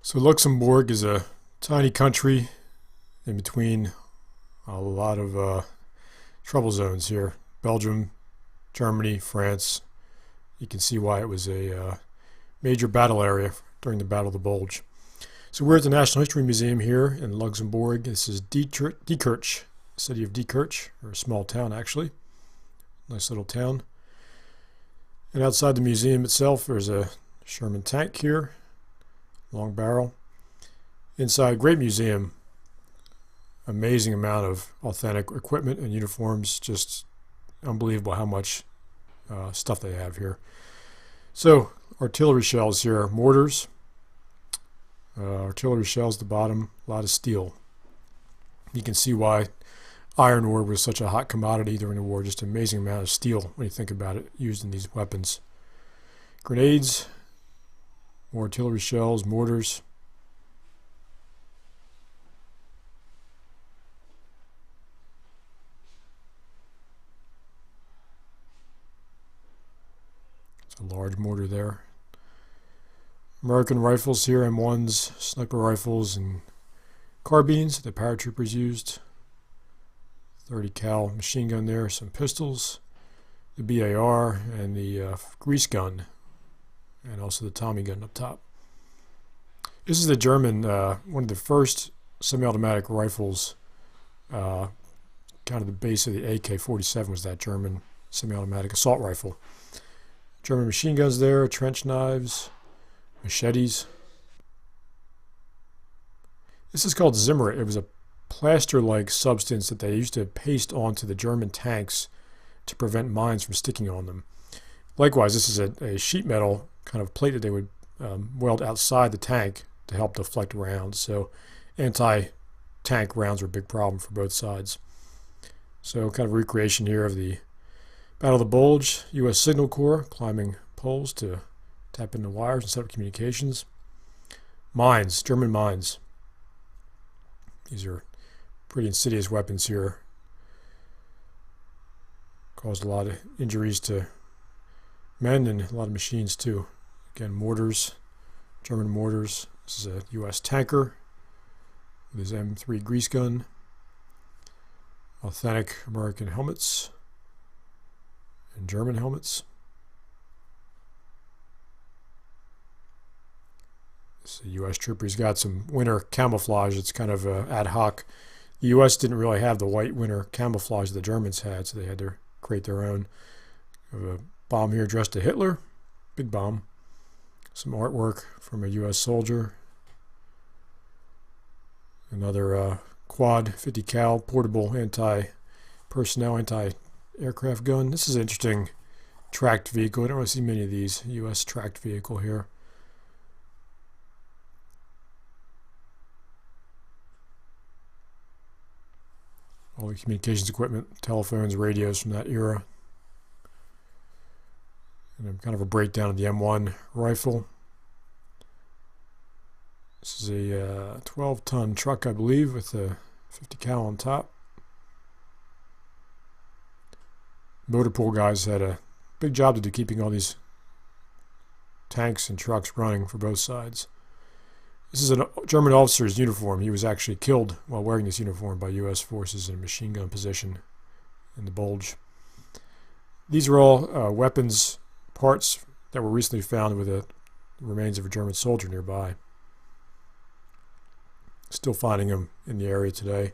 So Luxembourg is a tiny country in between a lot of trouble zones here. Belgium, Germany, France. You can see why it was a major battle area during the Battle of the Bulge. So we're at the National History Museum here in Luxembourg. This is Diekirch, city of Diekirch, or a small town actually. Nice little town. And outside the museum itself, there's a Sherman tank here, long barrel. Inside, great museum. Amazing amount of authentic equipment and uniforms. Just unbelievable how much stuff they have here. So, artillery shells here, mortars. Artillery shells at the bottom, a lot of steel. You can see why iron ore was such a hot commodity during the war. Just an amazing amount of steel when you think about it, used in these weapons. Grenades, more artillery shells, mortars. It's a large mortar there. American rifles here, M1s, sniper rifles, and carbines that the paratroopers used. 30 cal machine gun there, some pistols, the BAR, and the grease gun, and also the Tommy gun up top. This is the German, one of the first semi-automatic rifles. Kind of the base of the AK-47 was that German semi-automatic assault rifle. German machine guns there, trench knives, machetes. This is called Zimmerit. It was a plaster-like substance that they used to paste onto the German tanks to prevent mines from sticking on them. Likewise, this is a sheet metal kind of plate that they would weld outside the tank to help deflect rounds. So anti-tank rounds were a big problem for both sides. So kind of recreation here of the Battle of the Bulge, U.S. Signal Corps climbing poles to tap into wires and set up communications. Mines, German mines. These are pretty insidious weapons here. Caused a lot of injuries to men and a lot of machines too. Again, mortars, German mortars. This is a U.S. tanker with his M3 grease gun. Authentic American helmets and German helmets. This U.S. trooper. He's got some winter camouflage. It's kind of ad hoc. The U.S. didn't really have the white winter camouflage the Germans had, so they had to create their own. A bomb here addressed to Hitler. Big bomb. Some artwork from a U.S. soldier. Another quad 50 cal portable anti-personnel, anti-aircraft gun. This is an interesting tracked vehicle. I don't really see many of these. U.S. tracked vehicle here. All the communications equipment, telephones, radios from that era. And kind of a breakdown of the M1 rifle. This is a 12-ton truck, I believe, with a 50 cal on top. Motor pool guys had a big job to do keeping all these tanks and trucks running for both sides. This is a German officer's uniform. He was actually killed while wearing this uniform by U.S. forces in a machine gun position in the Bulge. These are all weapons parts that were recently found with the remains of a German soldier nearby. Still finding them in the area today.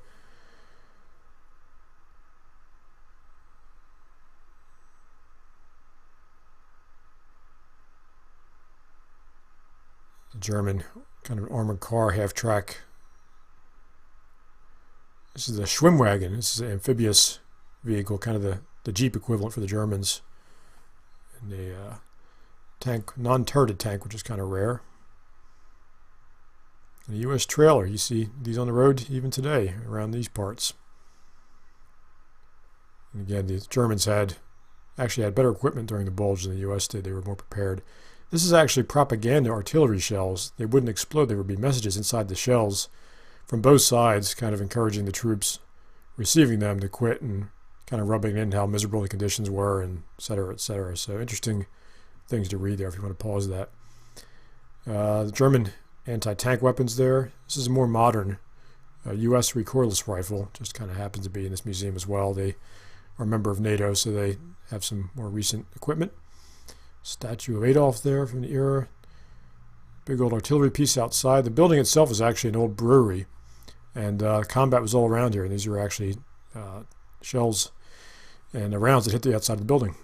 A German kind of armored car, half-track. This is a Schwimmwagen. This is an amphibious vehicle, kind of the Jeep equivalent for the Germans. And a tank, non-turreted tank, which is kind of rare. And a U.S. trailer. You see these on the road even today around these parts. And again, the Germans actually had better equipment during the Bulge than the U.S. did. They were more prepared. This is actually propaganda artillery shells. They wouldn't explode. There would be messages inside the shells from both sides, kind of encouraging the troops receiving them to quit and kind of rubbing in how miserable the conditions were, and et cetera, et cetera. So interesting things to read there if you want to pause that. The German anti-tank weapons there. This is a more modern U.S. recoilless rifle. Just kind of happens to be in this museum as well. They are a member of NATO, so they have some more recent equipment. Statue of Adolf there from the era. Big old artillery piece outside. The building itself is actually an old brewery, and combat was all around here. And these were actually shells and rounds that hit the outside of the building.